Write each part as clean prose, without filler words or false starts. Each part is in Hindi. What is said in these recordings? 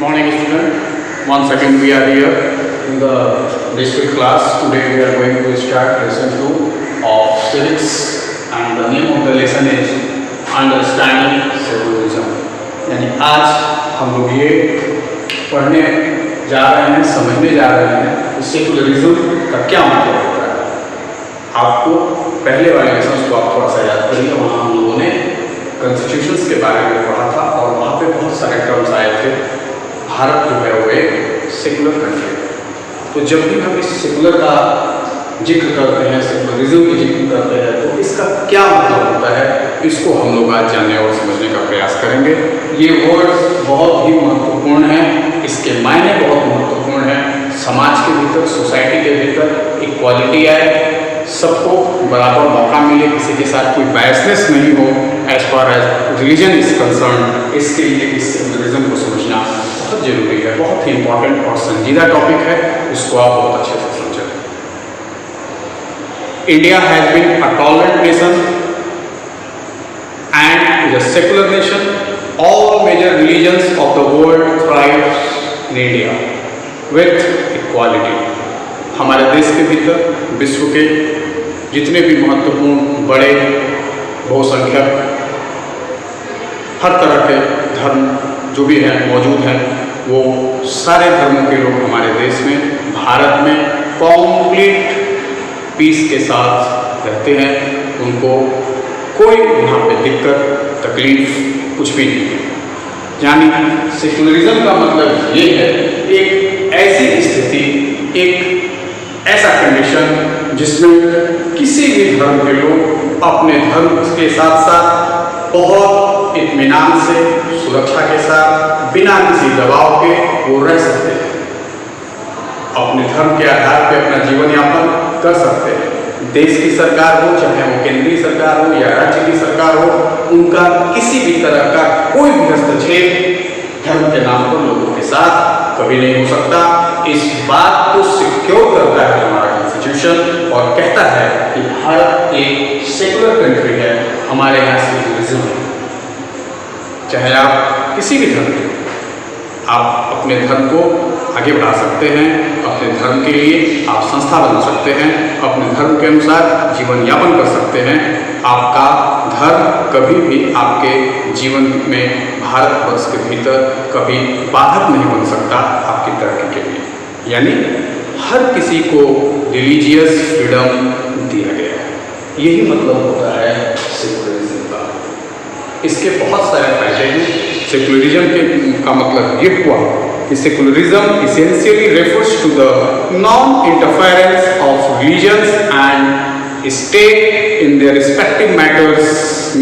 Morning student, once again we are here in the district class. Today we are going to start lesson 2 of civics and the name of the lesson is Understanding Secularism. यानी आज हम लोग ये पढ़ने जा रहे हैं, समझने जा रहे हैं कि सेकुलरिज्म का क्या मतलब होता है। आपको पहले वाले लेसन को आप थोड़ा सा याद करिए, वहाँ हम लोगों ने कॉन्स्टिट्यूशंस के बारे में पढ़ा था और वहाँ पे बहुत सारे टर्म्स आए थे। भारत जो है वो एक सेकुलर कंट्री है, तो जब भी हम इस सेकुलर का जिक्र करते हैं, सेकुलरिज्म की जिक्र करते हैं, तो इसका क्या मतलब होता है, इसको हम लोग आज जानने और समझने का प्रयास करेंगे। ये वर्ड बहुत ही महत्वपूर्ण है, इसके मायने बहुत महत्वपूर्ण हैं। समाज के भीतर, सोसाइटी के भीतर इक्वालिटी आए, सबको बराबर मौका मिले, किसी के साथ कोई बायसनेस नहीं हो as far as religion is concern. इसके लिए इस सेकुलरिज्म को समझना बहुत जरूरी है, बहुत ही इंपॉर्टेंट और संजीदा टॉपिक है, इसको आप बहुत अच्छे से समझें। India has been a tolerant nation and is a secular nation. All major religions of the world thrive in India with equality. हमारे देश के भीतर विश्व के जितने भी महत्वपूर्ण बड़े बहुसंख्यक हर तरह के धर्म जो भी हैं मौजूद हैं, वो सारे धर्मों के लोग हमारे देश में, भारत में कॉम्प्लीट पीस के साथ रहते हैं। उनको कोई यहाँ पे दिक्कत तकलीफ कुछ भी नहीं है। यानी सेकुलरिज्म का मतलब ये है एक ऐसी स्थिति, एक ऐसा कंडीशन जिसमें किसी भी धर्म के लोग अपने धर्म के साथ साथ बहुत इत्मीनान से, सुरक्षा के साथ, बिना किसी दबाव के वो रह सकते हैं, अपने धर्म के आधार पर अपना जीवन यापन कर सकते हैं। देश की सरकार हो, चाहे वो केंद्रीय सरकार हो या राज्य की सरकार हो, उनका किसी भी तरह का कोई भी हस्तक्षेप धर्म के नाम पर लोगों के साथ कभी नहीं हो सकता। इस बात को सिक्योर करता है हमारा कॉन्स्टिट्यूशन और कहता है कि भारत एक सेकुलर कंट्री है, हमारे यहाँ सेकुलरिज्म है। चाहे आप किसी भी धर्म के, आप अपने धर्म को आगे बढ़ा सकते हैं, अपने धर्म के लिए आप संस्था बना सकते हैं, अपने धर्म के अनुसार जीवन यापन कर सकते हैं। आपका धर्म कभी भी आपके जीवन में भारतवर्ष के भीतर कभी बाधक नहीं बन सकता आपकी तरक्की के लिए। यानी हर किसी को रिलीजियस फ्रीडम दिया गया है, यही मतलब होता है सेकुलरिज्म का। इसके बहुत सारे फायदे हैं। सेकुलरिज्म का मतलब ये हुआ कि secularism essentially refers to the non interference of religions and state in their respective matters,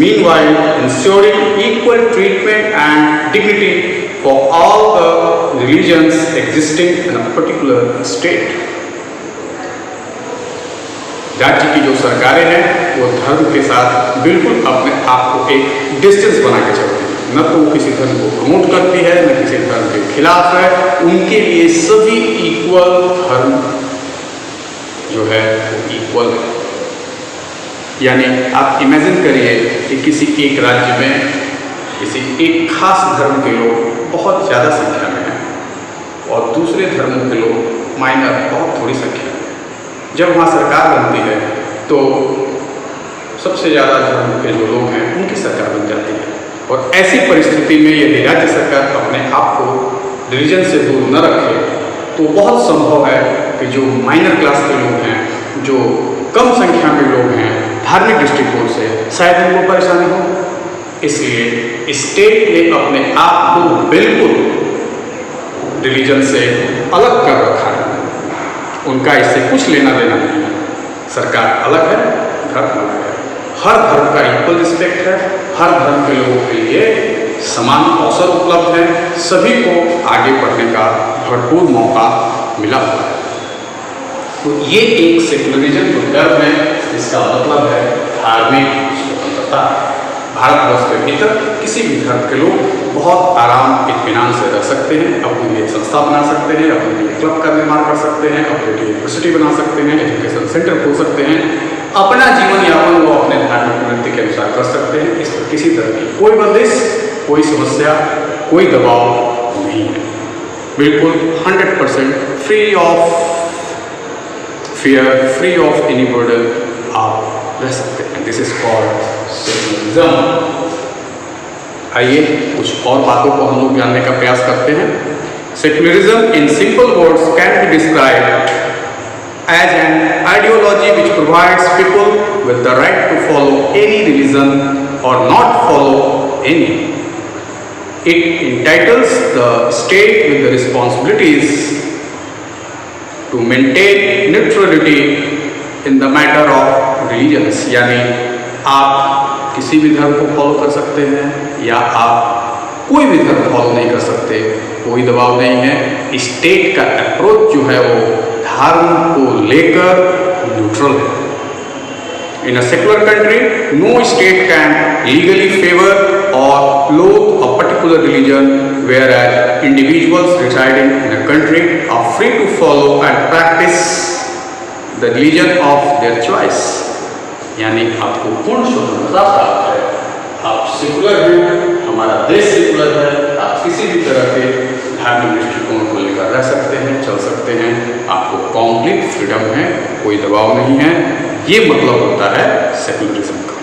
meanwhile ensuring equal treatment and dignity for all the religions existing in a particular state. राज्य की जो सरकारें हैं वो धर्म के साथ बिल्कुल अपने आप को एक डिस्टेंस बना के चलती हैं, न तो वो किसी धर्म को प्रमोट करती है, न किसी धर्म के खिलाफ है। उनके लिए सभी इक्वल धर्म जो है वो इक्वल है। यानी आप इमेजिन करिए कि किसी एक राज्य में किसी एक खास धर्म के लोग बहुत ज़्यादा संख्या में हैं और दूसरे धर्मों के लोग माइनर, बहुत थोड़ी संख्या में। जब वहाँ सरकार बनती है तो सबसे ज़्यादा धर्म के जो लोग हैं उनकी सरकार बन जाती है। और ऐसी परिस्थिति में यदि राज्य सरकार अपने आप को रिलीजन से दूर न रखे तो बहुत संभव है कि जो माइनर क्लास के लोग हैं, जो कम संख्या में लोग हैं धार्मिक दृष्टिकोण से, शायद उनको परेशानी हो। इसलिए स्टेट ने अपने आप को बिल्कुल रिलीजन से अलग कर रखा है, उनका इससे कुछ लेना देना नहीं है। सरकार अलग है, धर्म अलग है, हर धर्म का इक्वल रिस्पेक्ट है, हर धर्म के लोगों के लिए समान अवसर उपलब्ध है, सभी को आगे बढ़ने का भरपूर मौका मिला हुआ है। तो ये एक सेकुलरिज्म जो टर्म है, इसका मतलब है धार्मिक स्वतंत्रता। भारतवर्ष के भीतर किसी भी धर्म के लोग बहुत आराम इत्मीनान से रह सकते हैं, अपने लिए संस्था बना सकते हैं, अपने लिए क्लब का निर्माण कर सकते हैं, अपने लिए यूनिवर्सिटी बना सकते हैं, एजुकेशन सेंटर खोल सकते हैं, अपना जीवन यापन वो अपने धार्मिक प्रवृत्ति के अनुसार कर सकते हैं। इस पर किसी तरह की कोई बंदिश, कोई समस्या, कोई दबाव नहीं है। बिल्कुल 100% free of fear, free of any burden आप रह सकते हैं। This is called secularism. आइए कुछ और बातों को हम लोग जानने का प्रयास करते हैं। Secularism in simple words can be described as an ideology which provides people with the right to follow any religion or not follow any. It entitles the state with the responsibilities to maintain neutrality in the matter of religions. यानी आप किसी भी धर्म को फॉलो कर सकते हैं या आप कोई भी धर्म फॉलो नहीं कर सकते, कोई दबाव नहीं है। स्टेट का अप्रोच जो है वो धर्म को लेकर न्यूट्रल है। In a secular country, no state can legally favor or loathe a particular religion, whereas individuals residing in a country are free to follow and practice the religion of their choice. यानी आपको पूर्ण स्वतंत्रता प्राप्त है। आप सेकुलर हैं, हमारा देश सेकुलर है, आप किसी भी तरह के धार्मिक दृष्टिकोण को लेकर रह सकते हैं, चल सकते हैं, आपको कंप्लीट फ्रीडम है, कोई दबाव नहीं है। ये मतलब होता है सेकुलरिज्म का।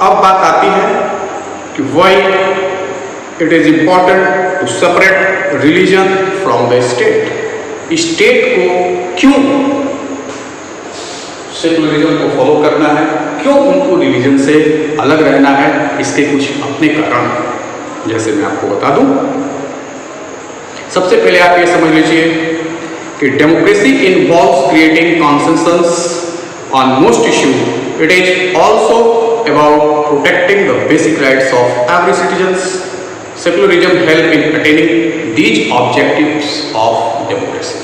अब बात आती है कि why it is important to separate religion from the state. State को क्यों सेकुलरिज्म को फॉलो करना है, क्यों उनको रिलीजन से अलग रहना है, इसके कुछ अपने कारण हैं, जैसे मैं आपको बता दूं। सबसे पहले आप ये समझ लीजिए कि democracy involves creating consensus on most issue. It is also about protecting the basic rights of every citizens. Secularism help in attaining these objectives of democracy.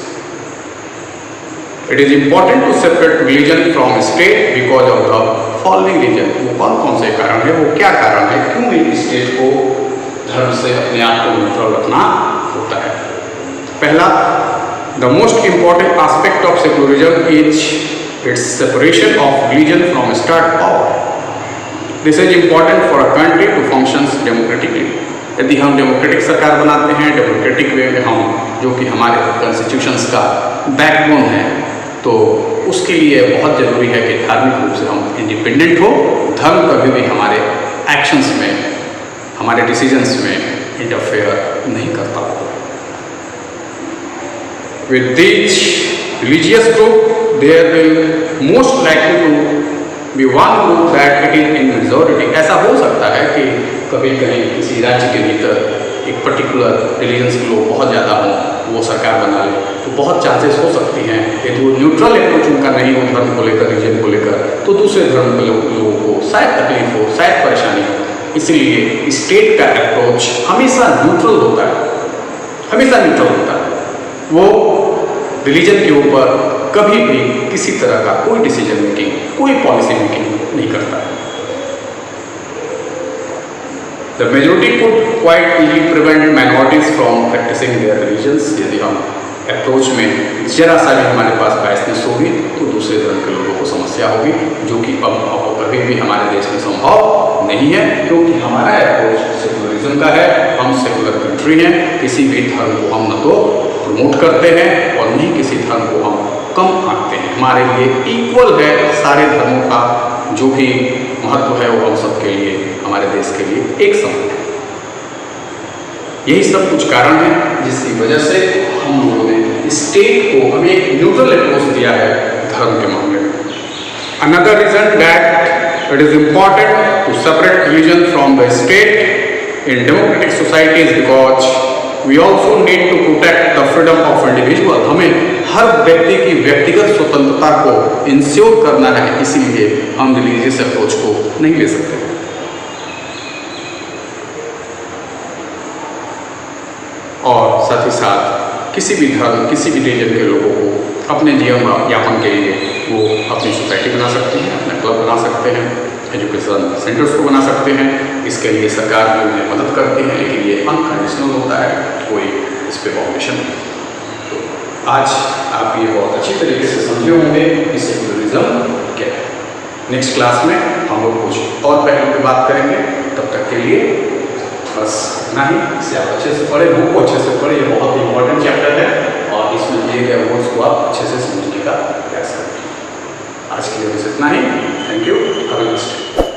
It is important to separate religion from state because of the following reason। वो कौन कौन से कारण है, वो क्या कारण है, क्यों एक स्टेट को धर्म से अपने आप को न्यूट्रल रखना होता है। पहला, the most important aspect of secularism is its separation of religion from state power। This is important for a country to function democratically। यदि हम डेमोक्रेटिक सरकार बनाते हैं, डेमोक्रेटिक वे में हम, जो कि हमारे कॉन्स्टिट्यूशंस का बैकबोन है, तो उसके लिए बहुत ज़रूरी है कि धार्मिक रूप से हम इंडिपेंडेंट हो। धर्म कभी भी हमारे एक्शंस में, हमारे डिसीजंस में इंटरफेयर नहीं करता। With this religious group there will most likely to be one group that it is in majority. ऐसा हो सकता है कि कभी कहीं किसी राज्य के भीतर एक पर्टिकुलर रिलीजन्स के लोग बहुत ज़्यादा हों, वो सरकार बना ले, तो बहुत चांसेस हो सकती हैं यदि वो न्यूट्रल अप्रोच उनका नहीं हो धर्म को लेकर, रिलीजन को लेकर, तो दूसरे धर्म के लोगों को शायद तकलीफ हो, शायद परेशानी हो। इसलिए स्टेट का अप्रोच हमेशा न्यूट्रल होता है, हमेशा न्यूट्रल होता है। वो रिलीजन के ऊपर कभी भी किसी तरह का कोई डिसीजन मेकिंग, कोई पॉलिसी मेकिंग नहीं करता है। The majority could quite easily prevent minorities from practicing their religions। यदि हम अप्रोच में जरा सा भी हमारे पास बायसनेस होगी तो दूसरे धर्म के लोगों को समस्या होगी, जो कि अब कभी भी हमारे देश में संभव नहीं है, क्योंकि हमारा अप्रोच सेकुलरिज्म का है। हम सेकुलर कंट्री हैं, किसी भी धर्म को हम न तो प्रमोट करते हैं और नहीं किसी धर्म को हम कम आंकते हैं। हमारे लिए इक्वल है सारे धर्मों का जो भी महत्व है, वो हम सबके लिए, हमारे देश के लिए एक समान है। यही सब कुछ कारण है जिसकी वजह से हम लोगों ने स्टेट को हमें एक न्यूट्रल अप्रोच दिया है धर्म के मामले में। Another reason that it is important to separate religion from the state in democratic societies because we also need to protect the freedom of individual. हमें हर व्यक्ति की व्यक्तिगत स्वतंत्रता को इंश्योर करना है, इसीलिए हम रिलीजियस अप्रोच को नहीं ले सकते। और साथ ही साथ किसी भी धर्म, किसी भी रिलीजन के लोगों को अपने जीवन यापन के लिए वो अपनी सोसाइटी बना सकते हैं, अपना क्लब बना सकते हैं, एजुकेशन सेंटर्स को बना सकते हैं। इसके लिए सरकार भी उन्हें मदद करती है, लेकिन ये अनकंडीशनल होता है, कोई इस पर बाउंडेशन नहीं। तो आज आप ये बहुत अच्छी तरीके से समझे होंगे कि सेकुलरिज्म क्या है। नेक्स्ट क्लास में हम लोग कुछ और पहलू की बात करेंगे। तब तक के लिए बस इतना ही। इसे आप अच्छे से पढ़ें, बुक को अच्छे से पढ़ें, ये बहुत ही इंपॉर्टेंट चैप्टर है और इसमें दिए गए वर्ड्स को आप अच्छे से समझने का प्रयास करें। आज के लिए बस इतना ही। Thank you, have a nice day.